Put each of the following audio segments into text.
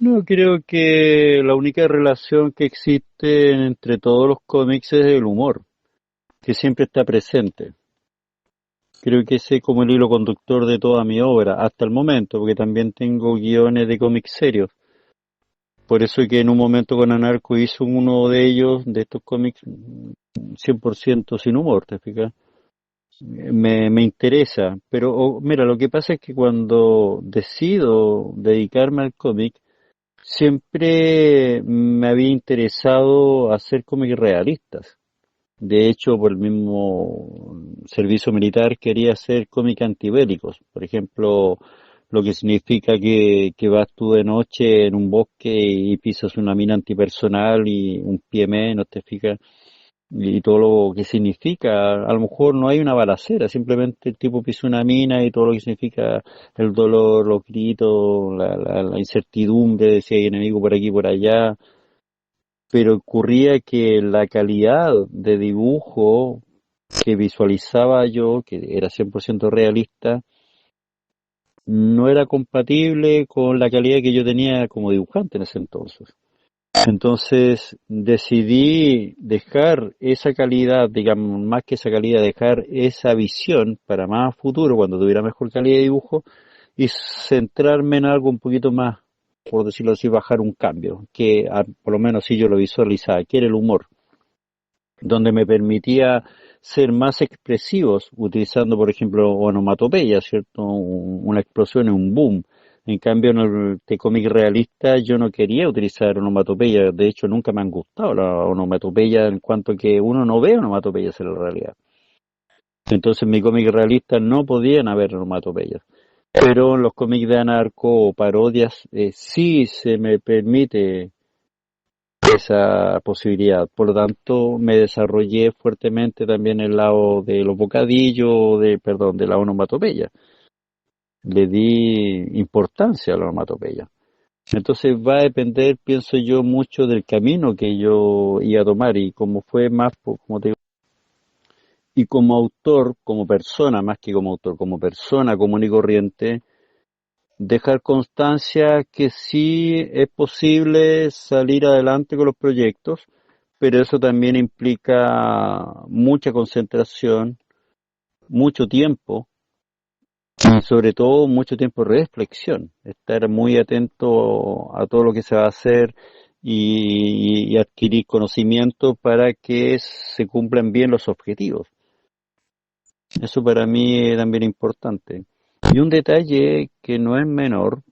No, creo que la única relación que existe entre todos los cómics es el humor, que siempre está presente. Creo que ese es como el hilo conductor de toda mi obra, hasta el momento, porque también tengo guiones de cómics serios. Por eso que en un momento con Anarco hizo uno de ellos, de estos cómics, 100% sin humor, ¿te fijas? Me interesa, pero mira, lo que pasa es que cuando decido dedicarme al cómic, siempre me había interesado hacer cómics realistas. De hecho, por el mismo servicio militar quería hacer cómics antibélicos. Por ejemplo, lo que significa que vas tú de noche en un bosque y pisas una mina antipersonal y un pie menos, te fijas, y todo lo que significa. A lo mejor no hay una balacera, simplemente el tipo pisa una mina y todo lo que significa el dolor, los gritos, la incertidumbre de si hay enemigo por aquí y por allá, pero ocurría que la calidad de dibujo que visualizaba yo, que era 100% realista, no era compatible con la calidad que yo tenía como dibujante en ese entonces. Entonces decidí dejar esa calidad, digamos, más que esa calidad, dejar esa visión para más futuro, cuando tuviera mejor calidad de dibujo, y centrarme en algo un poquito más, por decirlo así, bajar un cambio, que por lo menos si yo lo visualizaba, que era el humor, donde me permitía ser más expresivos, utilizando, por ejemplo, onomatopeya, ¿cierto? Una explosión, un boom. En cambio, en el de cómic realista yo no quería utilizar onomatopeya, de hecho nunca me han gustado las onomatopeyas en cuanto que uno no ve onomatopeyas en la realidad. Entonces en mi cómic realista no podían haber onomatopeyas. Pero en los cómics de anarco o parodias sí se me permite esa posibilidad. Por lo tanto, me desarrollé fuertemente también el lado de los bocadillos, perdón, de la onomatopeya. Le di importancia a la onomatopeya. Entonces va a depender, pienso yo, mucho del camino que yo iba a tomar y como fue más, como te digo, y como autor, como persona, más que como autor, como persona común y corriente, dejar constancia que sí es posible salir adelante con los proyectos, pero eso también implica mucha concentración, mucho tiempo y sobre todo mucho tiempo de reflexión, estar muy atento a todo lo que se va a hacer y adquirir conocimiento para que se cumplan bien los objetivos. Eso para mí es también importante. Y un detalle que no es menor,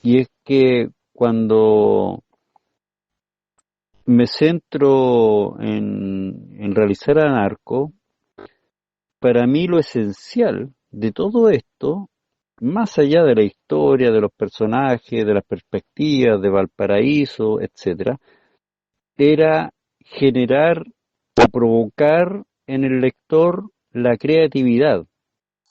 y es que cuando me centro en realizar Anarco, para mí lo esencial de todo esto, más allá de la historia, de los personajes, de las perspectivas, de Valparaíso, etcétera, era generar o provocar en el lector la creatividad.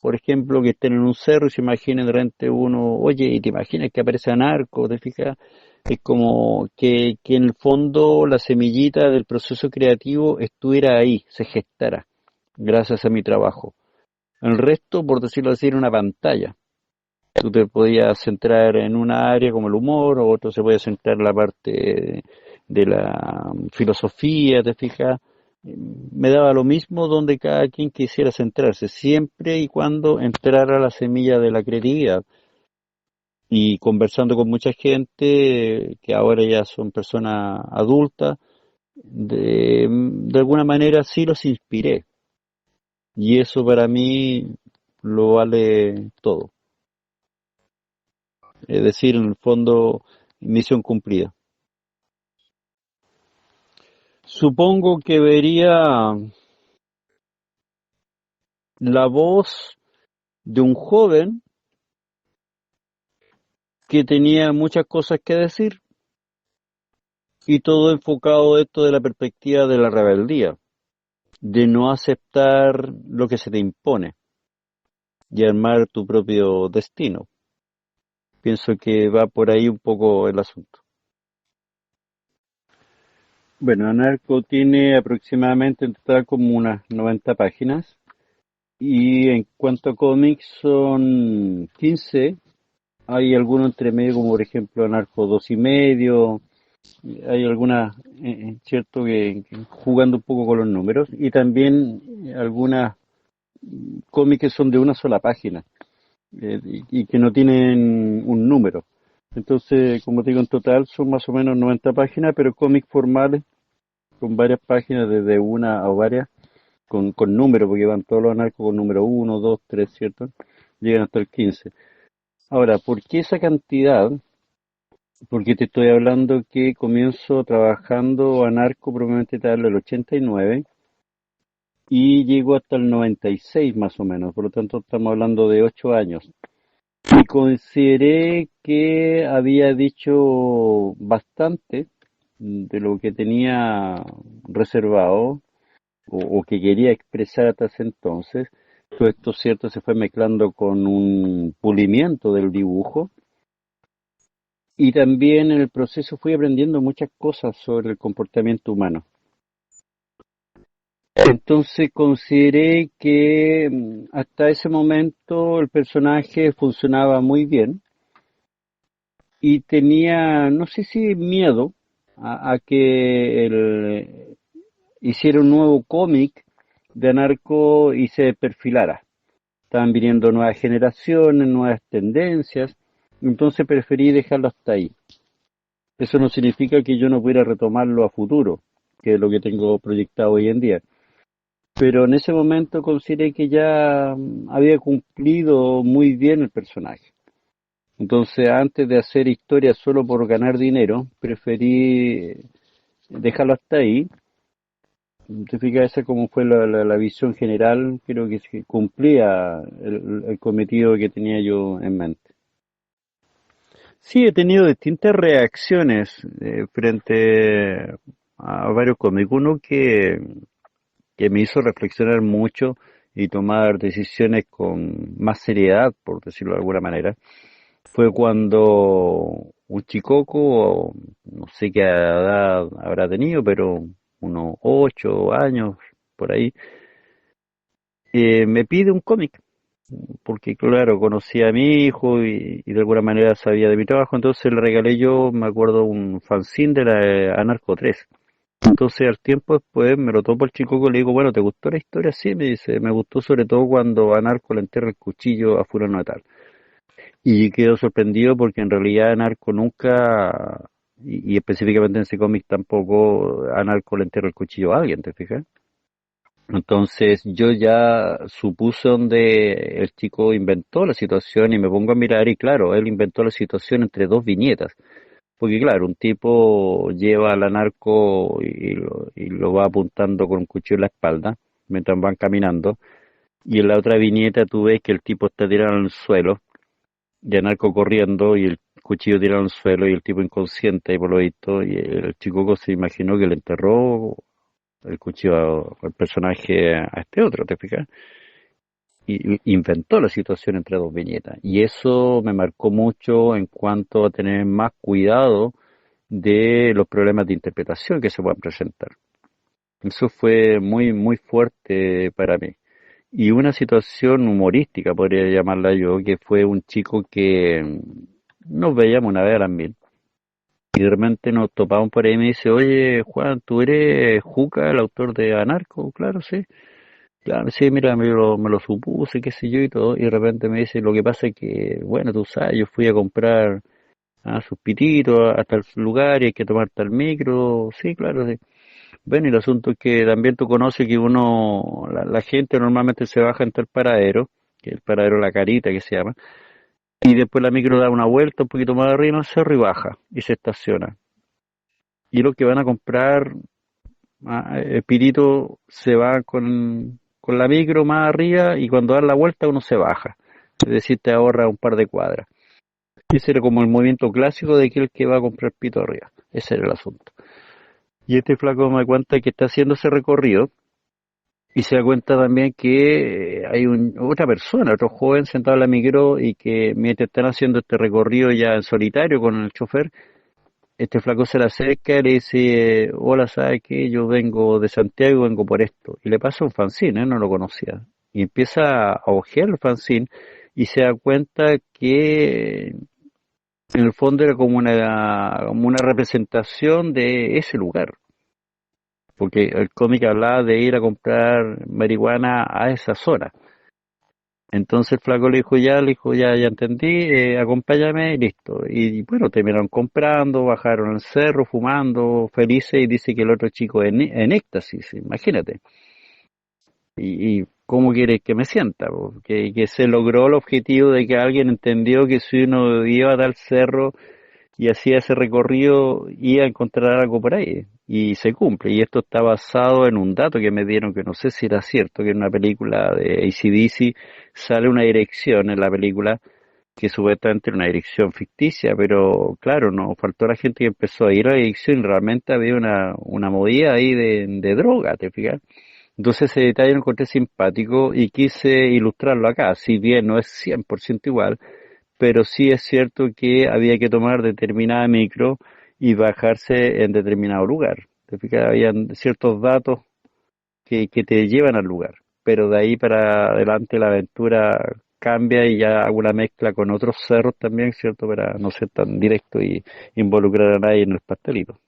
Por ejemplo, que estén en un cerro y se imaginen de repente uno, oye, y te imaginas que aparece Anarco, ¿te fijas? Es como que en el fondo la semillita del proceso creativo estuviera ahí, se gestara, gracias a mi trabajo. El resto, por decirlo así, era una pantalla. Tú te podías centrar en una área como el humor, o otro se podía centrar en la parte de la filosofía, ¿te fijas? Me daba lo mismo donde cada quien quisiera centrarse, siempre y cuando entrara la semilla de la creatividad. Y conversando con mucha gente que ahora ya son personas adultas, de alguna manera sí los inspiré. Y eso para mí lo vale todo. Es decir, en el fondo, misión cumplida. Supongo que vería la voz de un joven que tenía muchas cosas que decir y todo enfocado esto de la perspectiva de la rebeldía, de no aceptar lo que se te impone y armar tu propio destino. Pienso que va por ahí un poco el asunto. Bueno, Anarco tiene aproximadamente en total como unas 90 páginas y en cuanto a cómics son 15 Hay algunos entre medio, como por ejemplo Narco 2,5, hay algunas, cierto, que jugando un poco con los números, y también algunas cómics que son de una sola página, y que no tienen un número. Entonces, como te digo, en total son más o menos 90 páginas, pero cómics formales, con varias páginas, desde una o varias, con números, porque van todos los narcos con número uno, 2, 3, ¿cierto? Llegan hasta el 15. Ahora, ¿por qué esa cantidad? Porque te estoy hablando que comienzo trabajando anarco probablemente tal el 89 y llego hasta el 96 más o menos, por lo tanto estamos hablando de 8 años. Y consideré que había dicho bastante de lo que tenía reservado o que quería expresar hasta ese entonces. Todo esto, cierto, se fue mezclando con un pulimiento del dibujo. Y también en el proceso fui aprendiendo muchas cosas sobre el comportamiento humano. Entonces consideré que hasta ese momento el personaje funcionaba muy bien y tenía, no sé si miedo a que hiciera un nuevo cómic de Anarco y se perfilara. Estaban viniendo nuevas generaciones, nuevas tendencias, entonces preferí dejarlo hasta ahí. Eso no significa que yo no pudiera retomarlo a futuro, que es lo que tengo proyectado hoy en día. Pero en ese momento consideré que ya había cumplido muy bien el personaje. Entonces, antes de hacer historias solo por ganar dinero, preferí dejarlo hasta ahí. Te fijas, esa como fue la visión general, creo que cumplía el cometido que tenía yo en mente. Sí, he tenido distintas reacciones frente a varios cómics. Uno que me hizo reflexionar mucho y tomar decisiones con más seriedad, por decirlo de alguna manera, fue cuando un chicoco, no sé qué edad habrá tenido, pero unos 8 años por ahí, me pide un cómic, porque claro, conocía a mi hijo y de alguna manera sabía de mi trabajo, entonces le regalé yo, me acuerdo, un fanzine de la Anarco 3. Entonces al tiempo después me lo topo el chico y le digo, bueno, ¿te gustó la historia? Sí, me dice, me gustó sobre todo cuando Anarco le enterra el cuchillo a fulano de tal. Y quedo sorprendido porque en realidad Anarco nunca, y específicamente en ese cómic tampoco, Anarco le enterra el cuchillo a alguien, ¿te fijas? Entonces yo ya supuse donde el chico inventó la situación y me pongo a mirar y claro, él inventó la situación entre dos viñetas. Porque claro, un tipo lleva al narco y lo va apuntando con un cuchillo en la espalda mientras van caminando. Y en la otra viñeta tú ves que el tipo está tirado en el suelo, y el narco corriendo y el cuchillo tirado en el suelo y el tipo inconsciente y por lo visto. Y el chico se imaginó que le enterró el cuchillo al personaje a este otro, ¿te fijas? Y inventó la situación entre dos viñetas. Y eso me marcó mucho en cuanto a tener más cuidado de los problemas de interpretación que se puedan presentar. Eso fue muy, muy fuerte para mí. Y una situación humorística, podría llamarla yo, que fue un chico que nos veíamos una vez a las mil. Y de repente nos topamos por ahí y me dice, oye, Juan, ¿tú eres Juca, el autor de Anarco? Claro, sí. Claro, sí, mira, me lo supuse, qué sé yo y todo. Y de repente me dice, lo que pasa es que, bueno, tú sabes, yo fui a comprar sus pititos hasta el lugar y hay que tomar tal micro. Sí, claro, sí. Bueno, y el asunto es que también tú conoces que la gente normalmente se baja en tal paradero, que es el paradero La Carita que se llama, y después la micro da una vuelta un poquito más arriba en el cerro y baja y se estaciona. Y los que van a comprar el pirito se va con la micro más arriba y cuando dan la vuelta uno se baja. Es decir, te ahorra un par de cuadras. Ese era como el movimiento clásico de aquel que va a comprar pito arriba. Ese era el asunto. Y este flaco me cuenta que está haciendo ese recorrido y se da cuenta también que hay otra persona, otro joven sentado en la micro y que mientras están haciendo este recorrido ya en solitario con el chofer, este flaco se le acerca y le dice, hola, ¿sabes qué? Yo vengo de Santiago y vengo por esto. Y le pasa un fanzine, no lo conocía. Y empieza a hojear el fanzine y se da cuenta que En el fondo era como una representación de ese lugar, porque el cómic hablaba de ir a comprar marihuana a esa zona. Entonces el flaco le dijo, ya entendí, acompáñame y listo. Y bueno, terminaron comprando, bajaron al cerro, fumando, felices, y dice que el otro chico en éxtasis, imagínate. Y cómo quieres que me sienta, po? Que se logró el objetivo de que alguien entendió que si uno iba a tal cerro y hacía ese recorrido, iba a encontrar algo por ahí. Y se cumple. Y esto está basado en un dato que me dieron, que no sé si era cierto, que en una película de AC/DC sale una dirección en la película que supuestamente era una dirección ficticia, pero claro, no faltó la gente que empezó a ir a la dirección y realmente había una movida ahí de droga, ¿te fijas? Entonces ese detalle lo encontré simpático y quise ilustrarlo acá, si bien no es 100% igual, pero sí es cierto que había que tomar determinada micro y bajarse en determinado lugar. Te fijas, habían ciertos datos que te llevan al lugar, pero de ahí para adelante la aventura cambia y ya hago una mezcla con otros cerros también, ¿cierto? Para no ser tan directo y involucrar a nadie en el pastelito.